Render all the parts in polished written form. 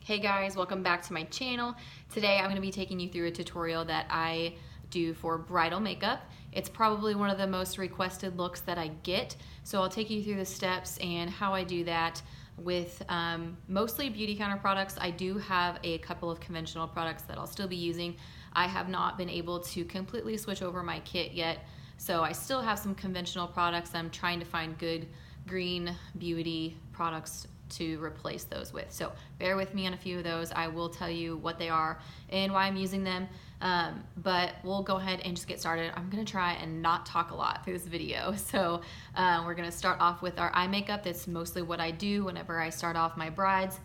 Hey guys, welcome back to my channel. Today I'm going to be taking you through a tutorial that I do for bridal makeup. It's probably one of the most requested looks that I get, so I'll take you through the steps and how I do that with mostly Beautycounter products. I do have a couple of conventional products that I'll still be using. I have not been able to completely switch over my kit yet, so I still have some conventional products. I'm trying to find good green beauty products to replace those with. So bear with me on a few of those. I will tell you what they are and why I'm using them, but we'll go ahead and just get started. I'm gonna try and not talk a lot through this video. So we're gonna start off with our eye makeup. That's mostly what I do whenever I start off my brides.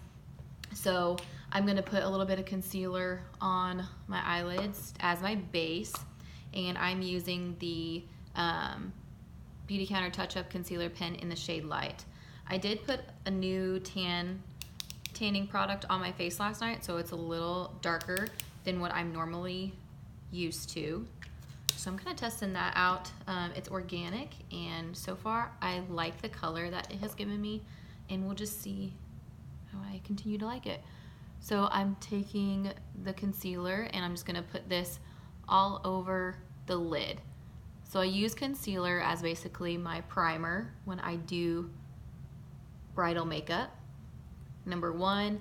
So I'm gonna put a little bit of concealer on my eyelids as my base, and I'm using the Beautycounter Touch Up Concealer Pen in the shade Light. I did put a new tanning product on my face last night, so it's a little darker than what I'm normally used to. So I'm kind of testing that out. It's organic, and so far I like the color that it has given me, and we'll just see how I continue to like it. So I'm taking the concealer and I'm just gonna put this all over the lid. So I use concealer as basically my primer when I do bridal makeup. Number one,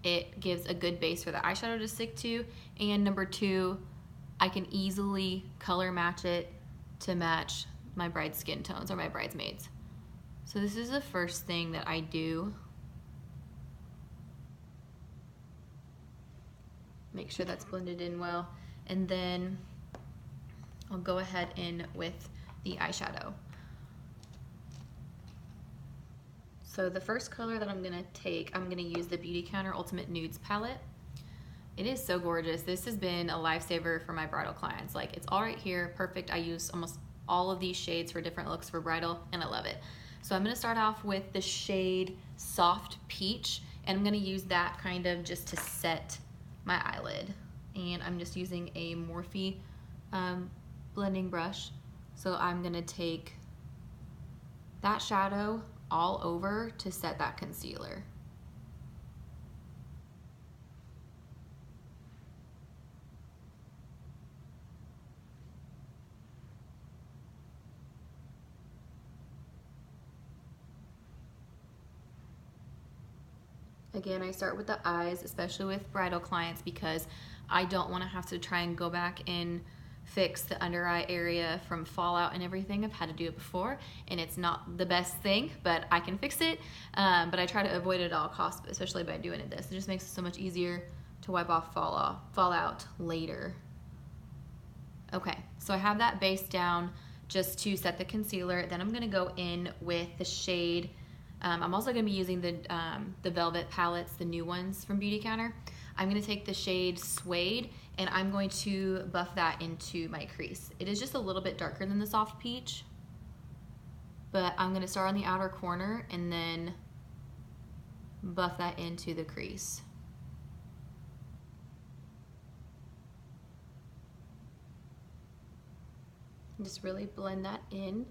it gives a good base for the eyeshadow to stick to, and number two, I can easily color match it to match my bride's skin tones or my bridesmaids. So this is the first thing that I do. Make sure that's blended in well, and then I'll go ahead in with the eyeshadow. So the first color that I'm gonna take, I'm gonna use the Beautycounter Ultimate Nudes Palette. It is so gorgeous. This has been a lifesaver for my bridal clients. Like, it's all right here, perfect. I use almost all of these shades for different looks for bridal, and I love it. So I'm gonna start off with the shade Soft Peach, and I'm gonna use that kind of just to set my eyelid. And I'm just using a Morphe blending brush. So I'm gonna take that shadow all over to set that concealer. Again, I start with the eyes, especially with bridal clients, because I don't want to have to try and go back and fix the under eye area from fallout and everything. I've had to do it before, and it's not the best thing, but I can fix it. But I try to avoid it at all costs, especially by doing it this. It just makes it so much easier to wipe off fallout later. Okay, so I have that base down just to set the concealer. Then I'm gonna go in with the shade. I'm also gonna be using the Velvet palettes, the new ones from Beautycounter. I'm gonna take the shade Suede, and I'm going to buff that into my crease. It is just a little bit darker than the Soft Peach, but I'm gonna start on the outer corner and then buff that into the crease. Just really blend that in.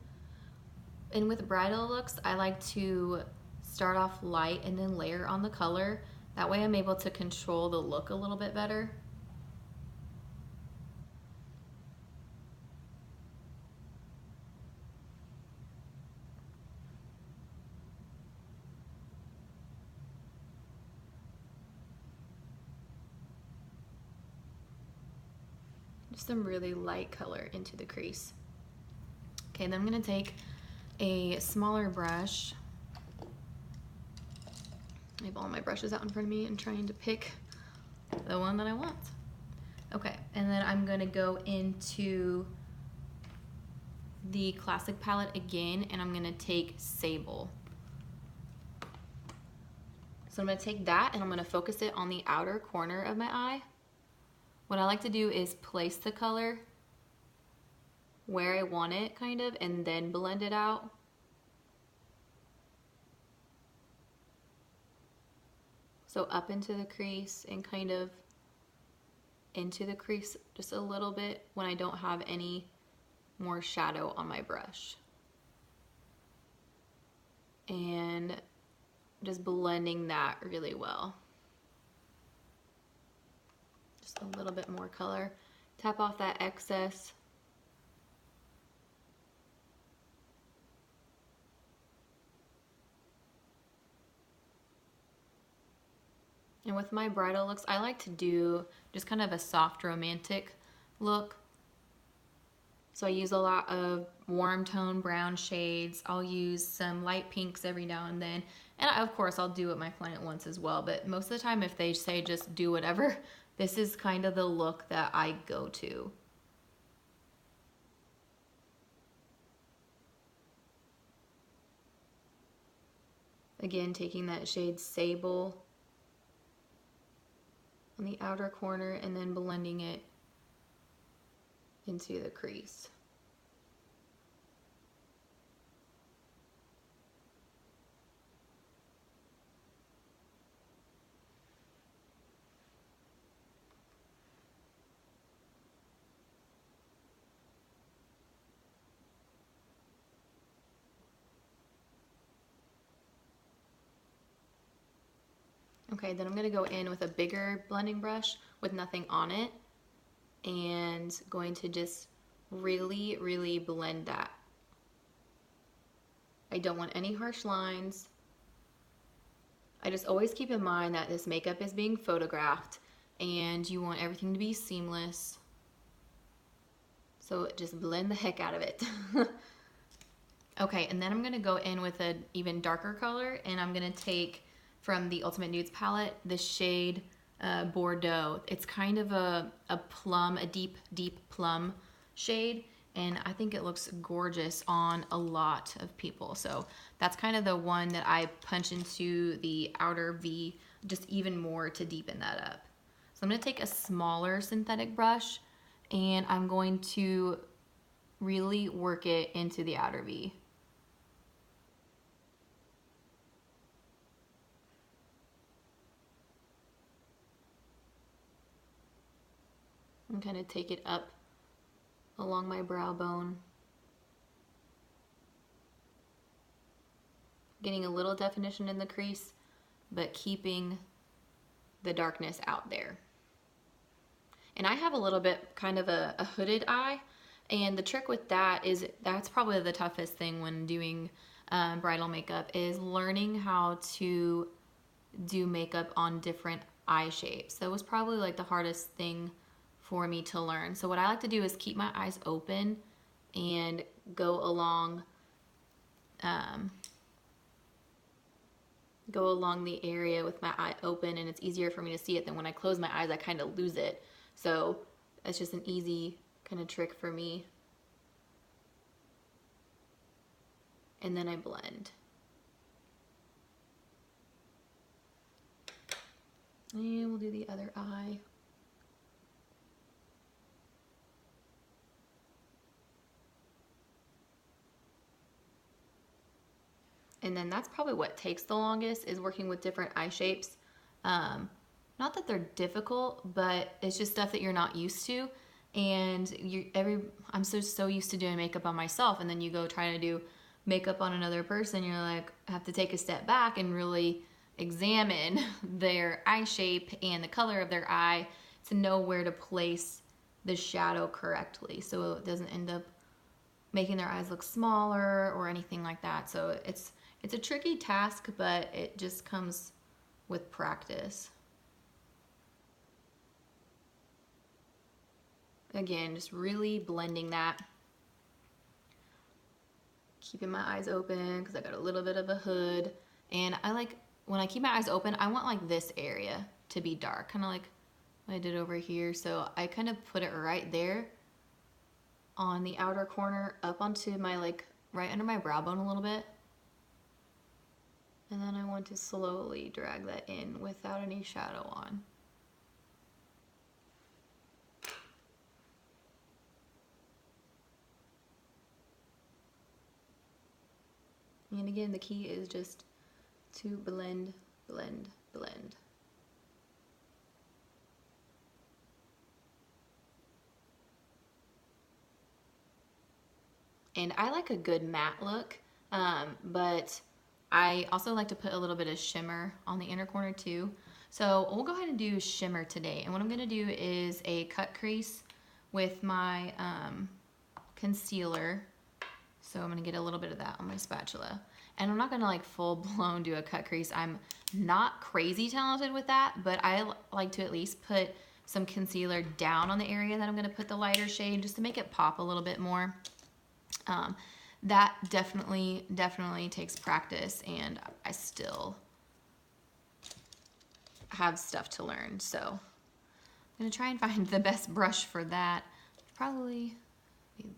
And with bridal looks, I like to start off light and then layer on the color. That way I'm able to control the look a little bit better. Just some really light color into the crease. Okay, then I'm gonna take a smaller brush. I have all my brushes out in front of me and trying to pick the one that I want. Okay, and then I'm gonna go into the Classic palette again, and I'm gonna take Sable. So I'm gonna take that and I'm gonna focus it on the outer corner of my eye. What I like to do is place the color where I want it, kind of, and then blend it out. So up into the crease and kind of into the crease just a little bit when I don't have any more shadow on my brush. And just blending that really well. just a little bit more color. Tap off that excess. And with my bridal looks, I like to do just kind of a soft romantic look. So I use a lot of warm tone brown shades. I'll use some light pinks every now and then. And of course, I'll do what my client wants as well. But most of the time, if they say just do whatever, this is kind of the look that I go to. Again, taking that shade Sable on the outer corner and then blending it into the crease. Okay, then I'm gonna go in with a bigger blending brush with nothing on it and going to just really, really blend that. I don't want any harsh lines. I just always keep in mind that this makeup is being photographed and you want everything to be seamless. So just blend the heck out of it. Okay, and then I'm gonna go in with an even darker color, and I'm gonna take from the Ultimate Nudes Palette the shade Bordeaux. It's kind of a plum, a deep, deep plum shade, and I think it looks gorgeous on a lot of people. So that's kind of the one that I punch into the outer V just even more to deepen that up. So I'm gonna take a smaller synthetic brush and I'm going to really work it into the outer V. And kind of take it up along my brow bone. Getting a little definition in the crease, but keeping the darkness out there. And I have a little bit kind of a hooded eye, and the trick with that is that's probably the toughest thing when doing bridal makeup is learning how to do makeup on different eye shapes. That was probably like the hardest thing for me to learn. So what I like to do is keep my eyes open and go along the area with my eye open, and it's easier for me to see it than when I close my eyes I kind of lose it. So it's just an easy kind of trick for me. And then I blend. And we'll do the other eye. And then that's probably what takes the longest, is working with different eye shapes. Not that they're difficult, but it's just stuff that you're not used to. And I'm so used to doing makeup on myself, and then you go try to do makeup on another person, you're like, have to take a step back and really examine their eye shape and the color of their eye to know where to place the shadow correctly, so it doesn't end up making their eyes look smaller or anything like that. So it's a tricky task, but it just comes with practice. Again, just really blending that. Keeping my eyes open because I got a little bit of a hood. And I like, when I keep my eyes open, I want like this area to be dark, kind of like what I did over here. So I kind of put it right there on the outer corner up onto my, like, right under my brow bone a little bit. And then I want to slowly drag that in without any shadow on. And again, the key is just to blend, blend, blend. And I like a good matte look, but I also like to put a little bit of shimmer on the inner corner too. So we'll go ahead and do shimmer today. And what I'm gonna do is a cut crease with my concealer. So I'm gonna get a little bit of that on my spatula. And I'm not gonna like full blown do a cut crease. I'm not crazy talented with that, but I like to at least put some concealer down on the area that I'm gonna put the lighter shade just to make it pop a little bit more. That definitely takes practice, and I still have stuff to learn. So I'm gonna try and find the best brush for that. Probably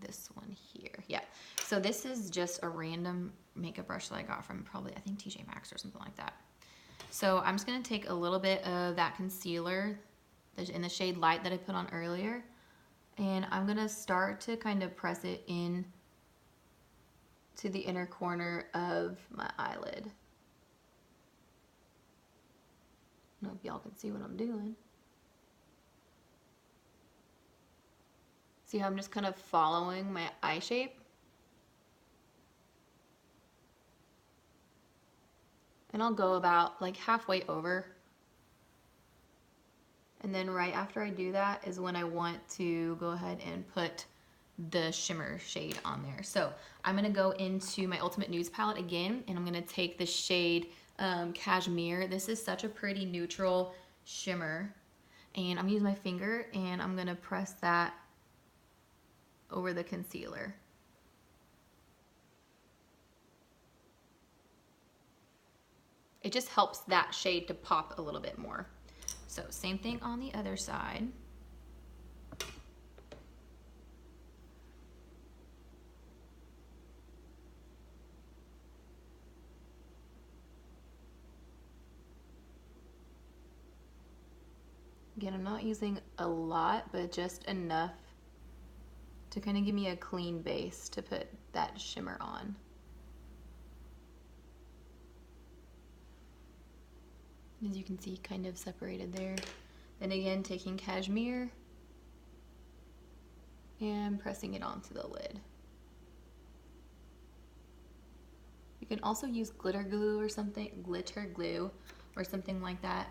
this one here. Yeah. So this is just a random makeup brush that I got from probably, I think, TJ Maxx or something like that. So I'm just gonna take a little bit of that concealer in the shade Light that I put on earlier, and I'm gonna start to kind of press it in to the inner corner of my eyelid. I don't know if y'all can see what I'm doing. See how I'm just kind of following my eye shape? And I'll go about like halfway over. And then right after I do that is when I want to go ahead and put the shimmer shade on there. So I'm gonna go into my Ultimate Nudes Palette again, and I'm gonna take the shade Cashmere. This is such a pretty neutral shimmer. And I'm gonna use my finger, and I'm gonna press that over the concealer. It just helps that shade to pop a little bit more. So same thing on the other side. Again, I'm not using a lot, but just enough to kind of give me a clean base to put that shimmer on. As you can see, kind of separated there. Then again, taking Cashmere and pressing it onto the lid. You can also use glitter glue or something like that.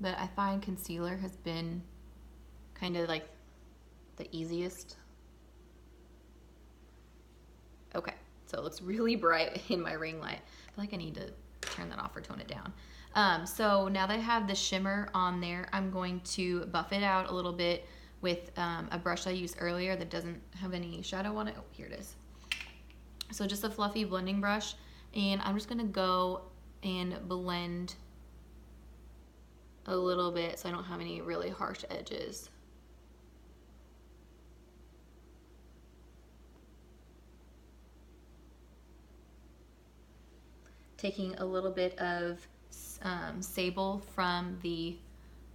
But I find concealer has been kind of like the easiest. Okay, so it looks really bright in my ring light. I feel like I need to turn that off or tone it down. So now that I have the shimmer on there, I'm going to buff it out a little bit with a brush I used earlier that doesn't have any shadow on it. Oh, here it is. So just a fluffy blending brush, and I'm just gonna go and blend a little bit so I don't have any really harsh edges. Taking a little bit of Sable from the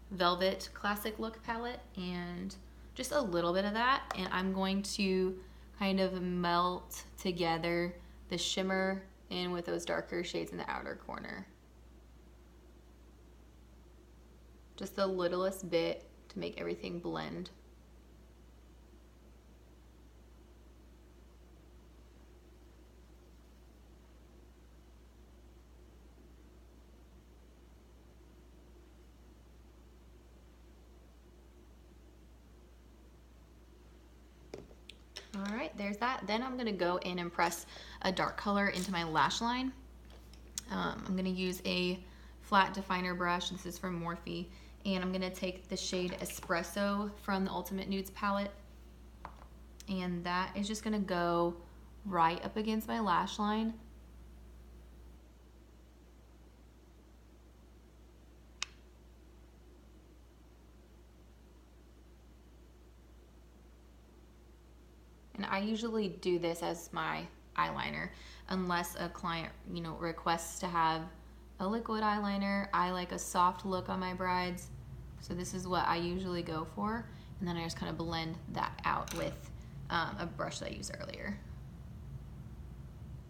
Velvet Classic Look palette, and just a little bit of that, and I'm going to kind of melt together the shimmer in with those darker shades in the outer corner. Just the littlest bit to make everything blend. All right, there's that. Then I'm gonna go in and press a dark color into my lash line. I'm gonna use a flat definer brush. This is from Morphe. And I'm gonna take the shade Espresso from the Ultimate Nudes palette. And that is just gonna go right up against my lash line. And I usually do this as my eyeliner, unless a client, requests to have a liquid eyeliner. I like a soft look on my brides, so this is what I usually go for. And then I just kind of blend that out with a brush that I used earlier.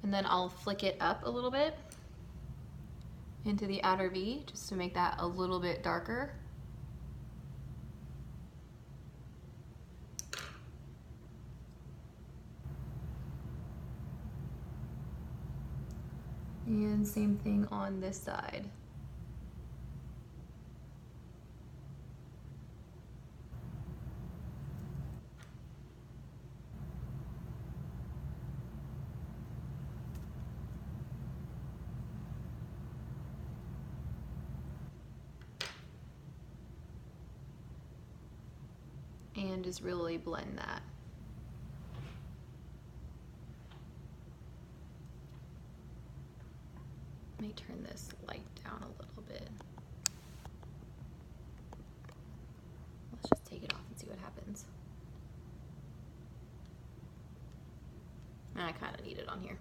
And then I'll flick it up a little bit into the outer V just to make that a little bit darker. And same thing on this side. and just really blend that. Let me turn this light down a little bit. Let's just take it off and see what happens. I kind of need it on here.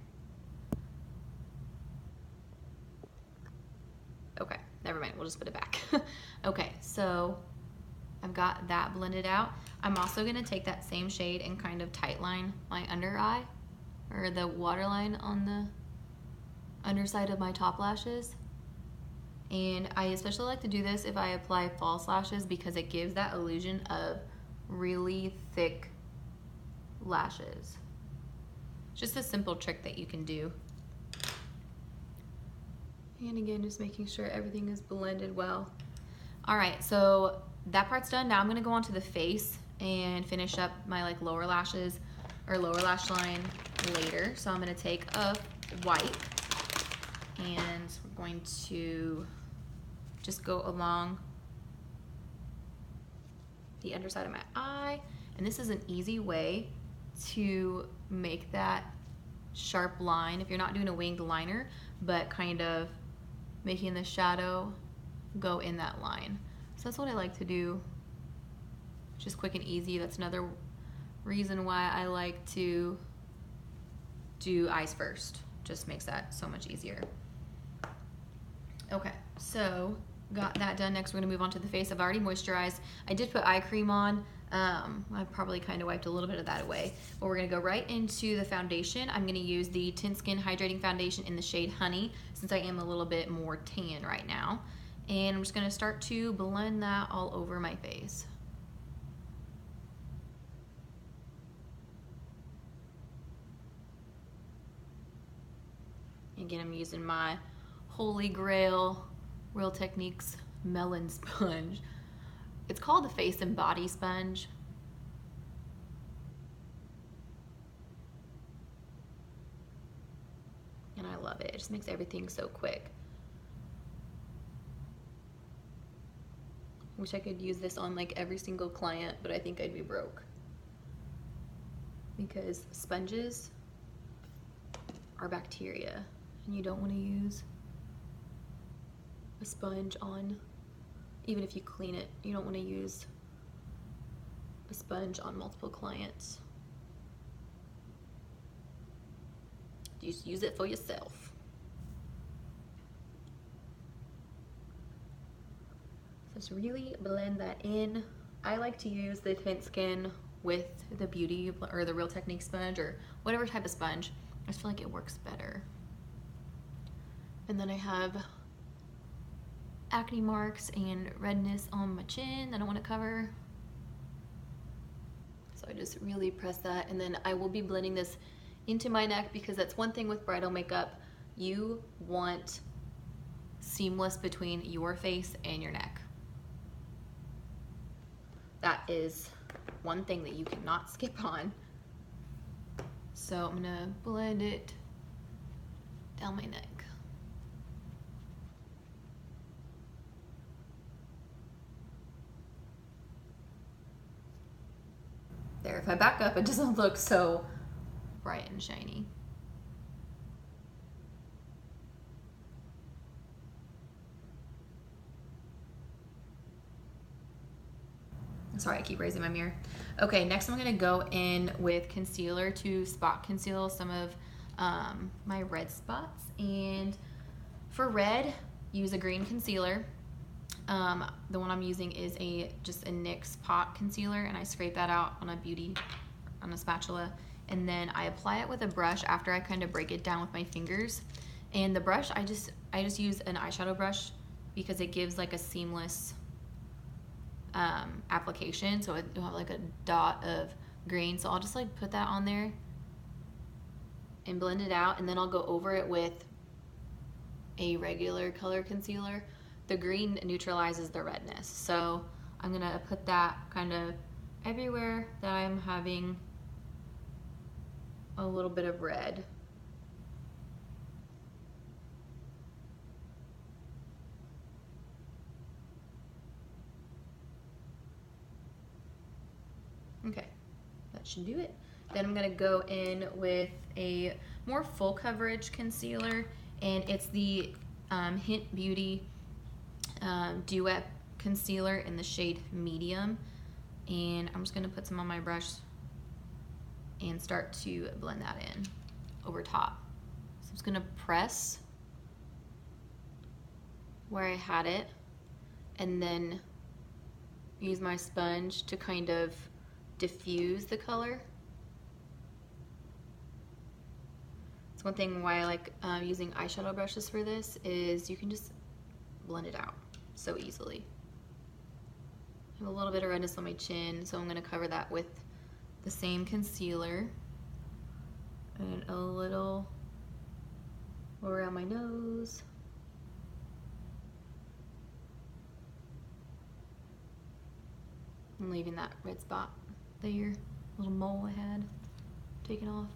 Okay, never mind, we'll just put it back. Okay, so I've got that blended out. I'm also gonna take that same shade and kind of tightline my under eye, or the waterline on the underside of my top lashes. And I especially like to do this if I apply false lashes because it gives that illusion of really thick lashes. It's just a simple trick that you can do. And again, just making sure everything is blended well. All right, so that part's done. Now I'm gonna go onto the face and finish up my like lower lashes or lower lash line later. So I'm gonna take a wipe and we're going to just go along the underside of my eye. And this is an easy way to make that sharp line if you're not doing a winged liner, but kind of making the shadow go in that line. So that's what I like to do, just quick and easy. That's another reason why I like to do eyes first. Just makes that so much easier. Okay, so got that done. Next we're gonna move on to the face. I've already moisturized. I did put eye cream on. I probably kind of wiped a little bit of that away, but we're gonna go right into the foundation. I'm gonna use the Tint Skin Hydrating Foundation in the shade Honey, since I am a little bit more tan right now. And I'm just gonna start to blend that all over my face. Again, I'm using my Holy Grail Real Techniques Melon Sponge. It's called the Face and Body Sponge. And I love it. It just makes everything so quick. Wish I could use this on like every single client, but I think I'd be broke. Because sponges are bacteria, and you don't want to use a sponge on, even if you clean it, you don't want to use a sponge on multiple clients. Just use it for yourself. So just really blend that in. I like to use the Tint Skin with the Beauty or the Real Technique sponge or whatever type of sponge. I just feel like it works better. And then I have acne marks and redness on my chin that I want to cover. So I just really press that, and then I will be blending this into my neck because that's one thing with bridal makeup. You want seamless between your face and your neck. That is one thing that you cannot skip on. So I'm gonna blend it down my neck. There, if I back up, it doesn't look so bright and shiny. Sorry, I keep raising my mirror. Okay, next I'm gonna go in with concealer to spot conceal some of my red spots. And for red, use a green concealer. The one I'm using is just a NYX pot concealer, and I scrape that out on a spatula, and then I apply it with a brush after I kind of break it down with my fingers. And the brush, I just use an eyeshadow brush because it gives like a seamless application, so you'll have like a dot of green. So I'll just like put that on there and blend it out, and then I'll go over it with a regular color concealer. The green neutralizes the redness, so I'm gonna put that kind of everywhere that I'm having a little bit of red. should do it. Then I'm gonna go in with a more full coverage concealer, and it's the Hint Beauty Duet Concealer in the shade Medium. And I'm just gonna put some on my brush and start to blend that in over top. So I'm just gonna press where I had it, and then use my sponge to kind of diffuse the color. It's one thing why I like using eyeshadow brushes for this is you can just blend it out so easily. I have a little bit of redness on my chin, so I'm gonna cover that with the same concealer and a little around my nose. I'm leaving that red spot there, little mole I had taken off.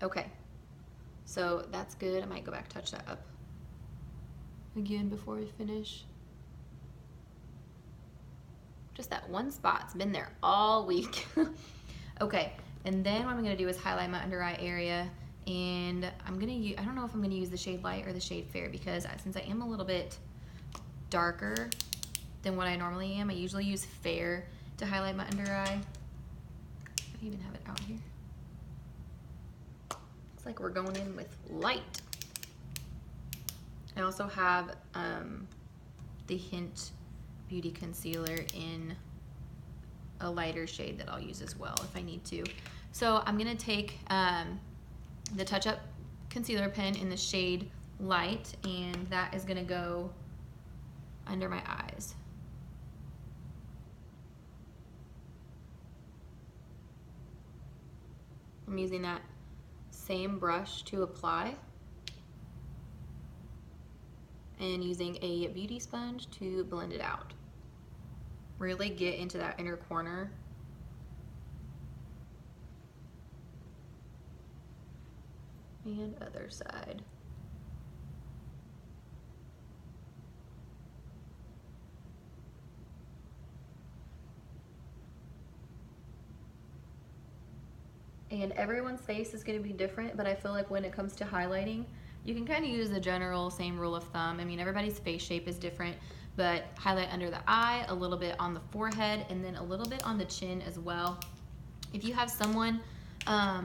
Okay, so that's good. I might go back, touch that up again before I finish. Just that one spot's been there all week. Okay, and then what I'm gonna do is highlight my under eye area, and I'm gonna use, I don't know if I'm gonna use the shade Light or the shade Fair, because since I am a little bit darker than what I normally am, I usually use Fair to highlight my under eye. I even have it out here. Looks like we're going in with Light. I also have the Hint Beauty Concealer in a lighter shade that I'll use as well if I need to. So I'm gonna take the Touch Up concealer pen in the shade Light, and that is gonna go under my eyes. I'm using that same brush to apply, and using a beauty sponge to blend it out. Really get into that inner corner. And other side. And everyone's face is going to be different, but I feel like when it comes to highlighting, you can kind of use the general same rule of thumb. I mean, everybody's face shape is different, but highlight under the eye, a little bit on the forehead, and then a little bit on the chin as well. If you have someone, I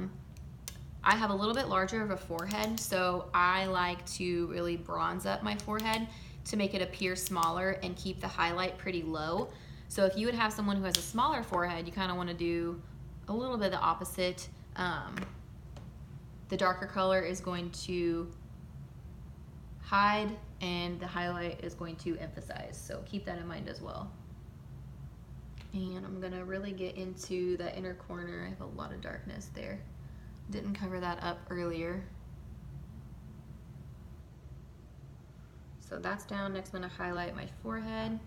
have a little bit larger of a forehead, so I like to really bronze up my forehead to make it appear smaller and keep the highlight pretty low. So if you would have someone who has a smaller forehead, you kind of want to do a little bit the opposite. The darker color is going to hide and the highlight is going to emphasize, so keep that in mind as well. And I'm gonna really get into that inner corner. I have a lot of darkness there. Didn't cover that up earlier. So that's down. Next I'm gonna highlight my forehead.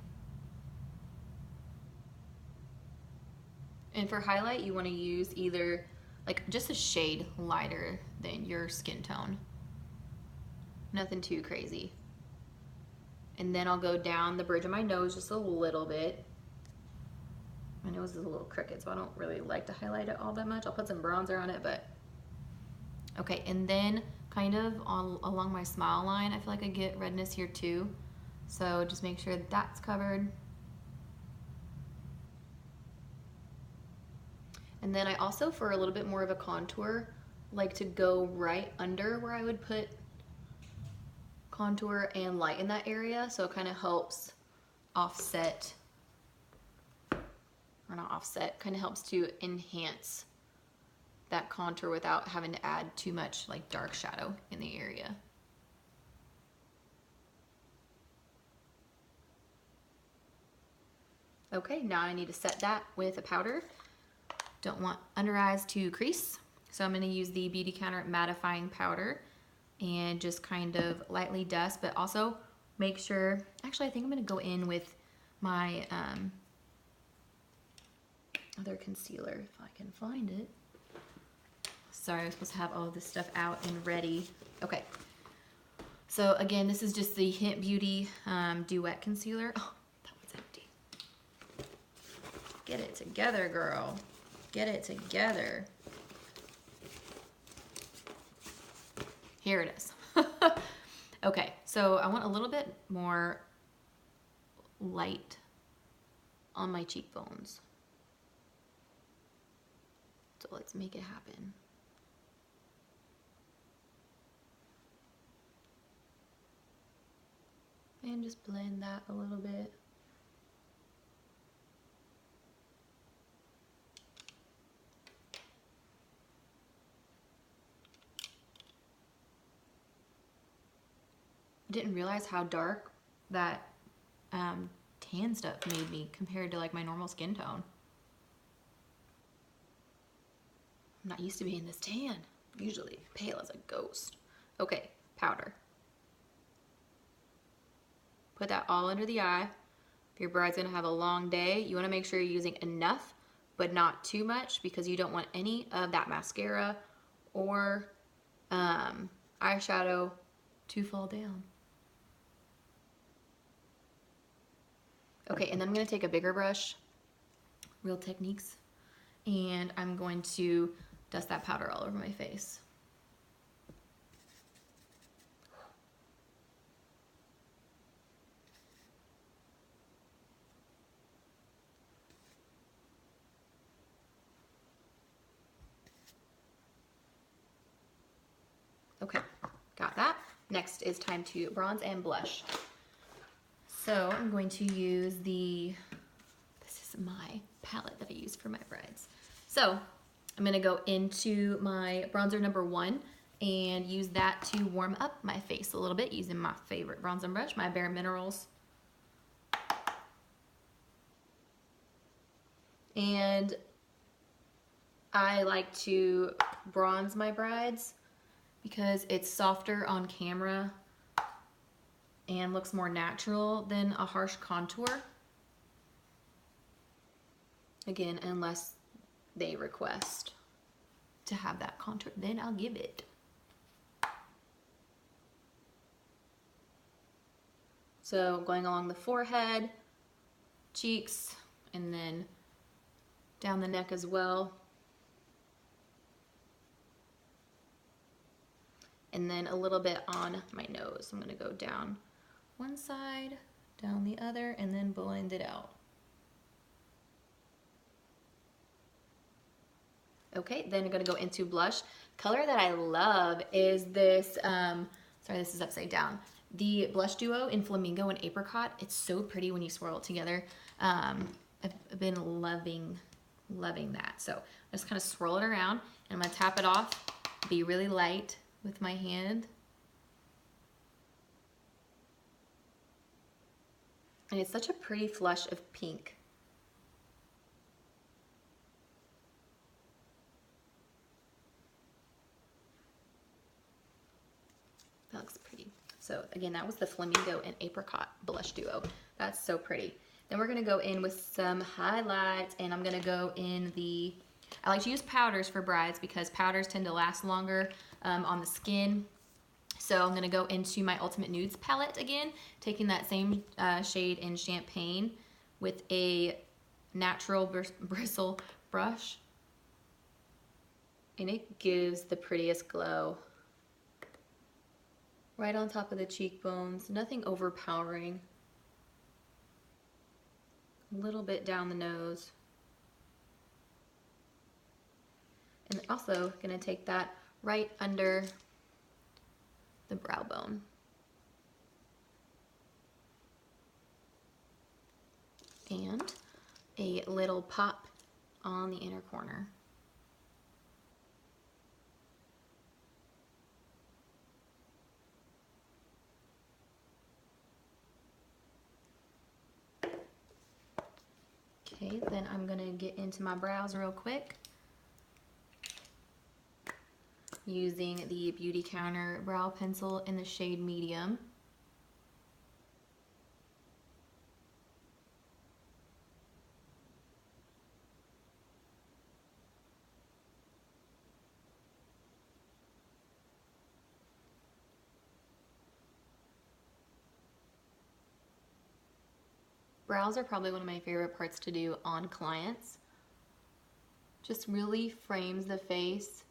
And for highlight, you wanna use either like just a shade lighter than your skin tone. Nothing too crazy. And then I'll go down the bridge of my nose just a little bit. My nose is a little crooked, so I don't really like to highlight it all that much. I'll put some bronzer on it, but okay. And then kind of along my smile line, I feel like I get redness here too. So just make sure that that's covered. And then I also, for a little bit more of a contour, like to go right under where I would put contour and light in that area, so it kind of helps offset, or not offset, kind of helps to enhance that contour without having to add too much like dark shadow in the area. Okay, now I need to set that with a powder. Don't want under eyes to crease, so I'm going to use the Beautycounter mattifying powder and just kind of lightly dust, but also make sure, actually I think I'm going to go in with my other concealer if I can find it. Sorry, I was supposed to have all of this stuff out and ready. Okay, so again, this is just the Hint Beauty Duet Concealer. Oh, that one's empty. Get it together, girl. Get it together. Here it is. Okay, so I want a little bit more light on my cheekbones. So let's make it happen. And just blend that a little bit. Didn't realize how dark that tan stuff made me compared to like my normal skin tone. I'm not used to being this tan. Usually pale as a ghost. Okay, powder. Put that all under the eye. If your bride's gonna have a long day, you wanna make sure you're using enough, but not too much, because you don't want any of that mascara or eyeshadow to fall down. Okay, and then I'm gonna take a bigger brush, Real Techniques, and I'm going to dust that powder all over my face. Okay, got that. Next is time to bronze and blush. So I'm going to use this is my palette that I use for my brides. So I'm gonna go into my bronzer number 1 and use that to warm up my face a little bit using my favorite bronzer brush, my Bare Minerals. And I like to bronze my brides because it's softer on camera and looks more natural than a harsh contour. Again, unless they request to have that contour, then I'll give it. So going along the forehead, cheeks, and then down the neck as well. And then a little bit on my nose. I'm gonna go down one side, down the other, and then blend it out. Okay, then I'm gonna go into blush. Color that I love is this, sorry, this is upside down. The blush duo in Flamingo and Apricot. It's so pretty when you swirl it together. I've been loving that. So I just kind of swirl it around, and I'm gonna tap it off, be really light with my hand. And it's such a pretty flush of pink. That looks pretty. So again, that was the Flamingo and Apricot blush duo. That's so pretty. Then we're gonna go in with some highlights, and I'm gonna go in I like to use powders for brides because powders tend to last longer on the skin. So I'm gonna go into my Ultimate Nudes Palette again, taking that same shade in Champagne with a natural bristle brush. And it gives the prettiest glow. Right on top of the cheekbones, nothing overpowering. A little bit down the nose. And also gonna take that right under the brow bone. And a little pop on the inner corner. Okay, then I'm gonna get into my brows real quick using the Beautycounter brow pencil in the shade medium. Brows are probably one of my favorite parts to do on clients. Just really frames the face.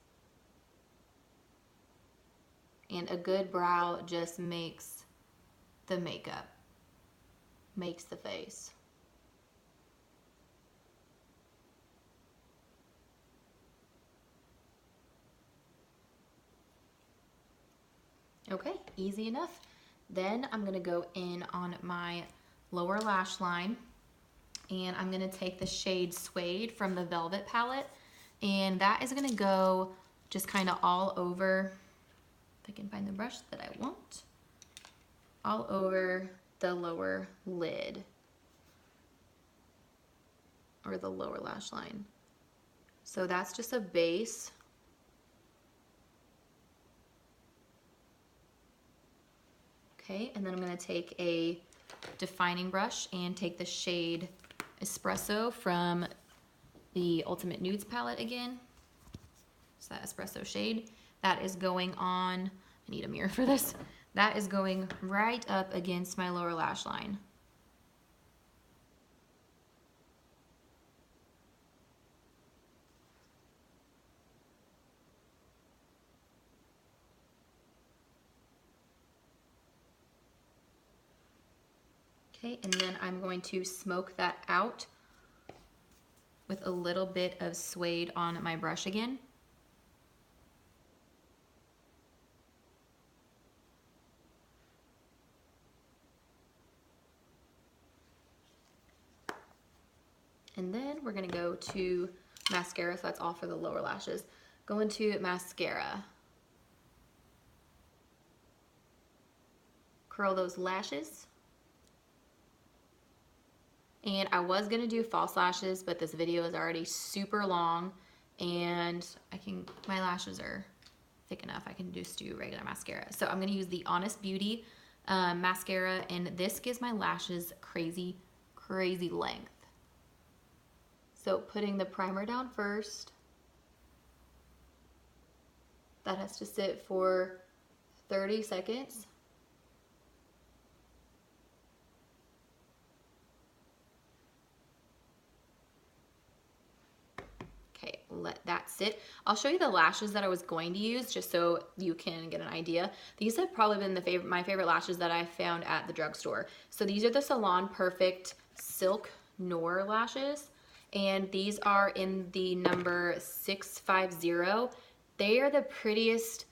And a good brow just makes the makeup, makes the face. Okay, easy enough. Then I'm gonna go in on my lower lash line, and I'm gonna take the shade Suede from the Velvet palette, and that is gonna go just kind of all over, if I can find the brush that I want, all over the lower lid, or the lower lash line. So that's just a base. Okay, and then I'm gonna take a defining brush and take the shade Espresso from the Ultimate Nudes Palette again. It's that espresso shade. That is going on, I need a mirror for this. That is going right up against my lower lash line. Okay, and then I'm going to smoke that out with a little bit of Suede on my brush again. And then we're gonna go to mascara, so that's all for the lower lashes. Go into mascara. Curl those lashes. And I was gonna do false lashes, but this video is already super long, and my lashes are thick enough. I can just do regular mascara. So I'm gonna use the Honest Beauty mascara, and this gives my lashes crazy, crazy length. So putting the primer down first. That has to sit for 30 seconds. Okay, let that sit. I'll show you the lashes that I was going to use just so you can get an idea. These have probably been my favorite lashes that I found at the drugstore. So these are the Salon Perfect Silk Noir lashes, and these are in the number 650. They are the prettiest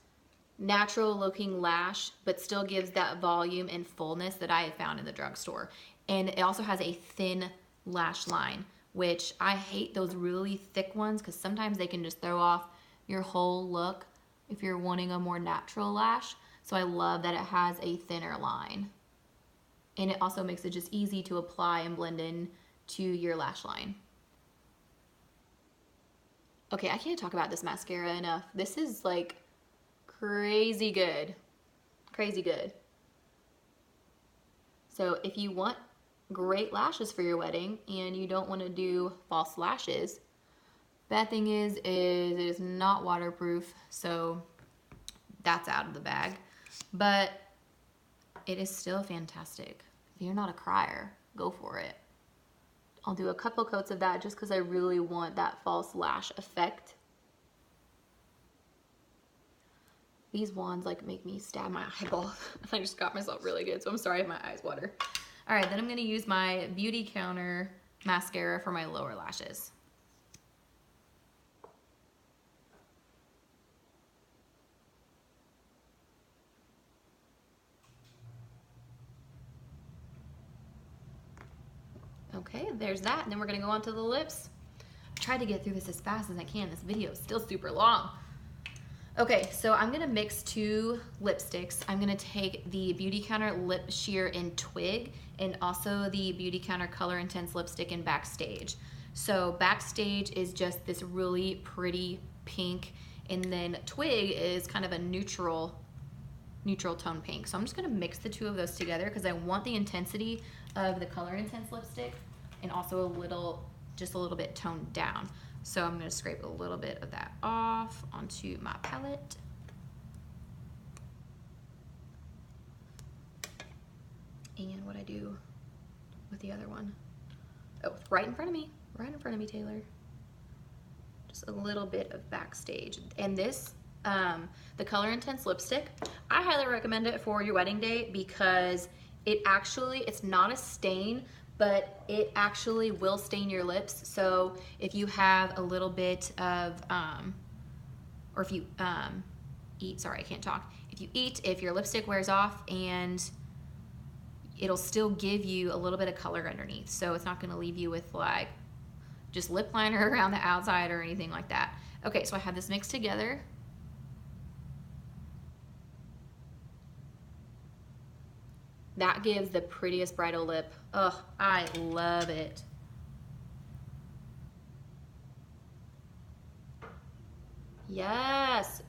natural looking lash, but still gives that volume and fullness that I had found in the drugstore. And it also has a thin lash line, which I hate those really thick ones because sometimes they can just throw off your whole look if you're wanting a more natural lash. So I love that it has a thinner line. And it also makes it just easy to apply and blend in to your lash line. Okay, I can't talk about this mascara enough. This is like crazy good. Crazy good. So if you want great lashes for your wedding and you don't want to do false lashes, bad thing is it is not waterproof, so that's out of the bag. But it is still fantastic. If you're not a crier, go for it. I'll do a couple coats of that just because I really want that false lash effect. These wands like make me stab my eyeball. I just got myself really good, so I'm sorry if my eyes water. All right, then I'm gonna use my Beautycounter mascara for my lower lashes. Okay, there's that. And then we're gonna go on to the lips. I tried to get through this as fast as I can. This video is still super long. Okay, so I'm gonna mix two lipsticks. I'm gonna take the Beautycounter Lip Sheer in Twig and also the Beautycounter Color Intense lipstick in Backstage. So Backstage is just this really pretty pink, and then Twig is kind of a neutral tone pink. So I'm just gonna mix the two of those together because I want the intensity of the Color Intense lipstick and also just a little bit toned down. So I'm gonna scrape a little bit of that off onto my palette. And what I do with the other one? Oh, right in front of me. Right in front of me, Taylor. Just a little bit of Backstage. And this, the Color Intense lipstick, I highly recommend it for your wedding day because it actually, it's not a stain, but it actually will stain your lips. So if you have a little bit of, or if you eat, sorry, I can't talk. If you eat, if your lipstick wears off, and it'll still give you a little bit of color underneath. So it's not gonna leave you with like just lip liner around the outside or anything like that. Okay, so I have this mixed together. That gives the prettiest bridal lip. Ugh, I love it. Yes.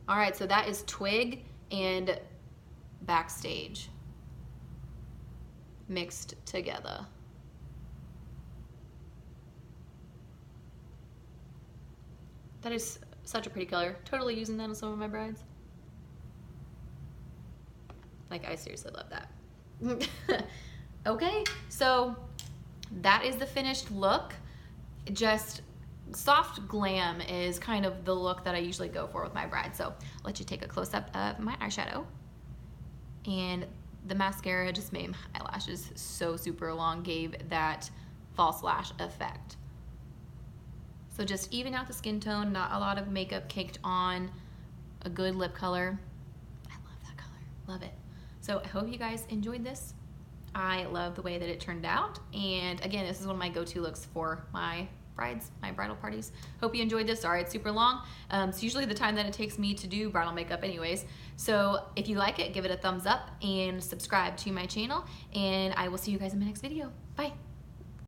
All right, so that is Twig and Backstage mixed together. That is such a pretty color. Totally using that on some of my brides. Like, I seriously love that. Okay, so that is the finished look. Just soft glam is kind of the look that I usually go for with my bride. So I'll let you take a close-up of my eyeshadow. And the mascara just made my eyelashes so super long, gave that false lash effect. So just even out the skin tone, not a lot of makeup caked on, a good lip color. I love that color, love it. So I hope you guys enjoyed this. I love the way that it turned out. And again, this is one of my go-to looks for my brides, my bridal parties. Hope you enjoyed this. Sorry, it's super long. It's usually the time that it takes me to do bridal makeup anyways. So if you like it, give it a thumbs up and subscribe to my channel. And I will see you guys in my next video. Bye.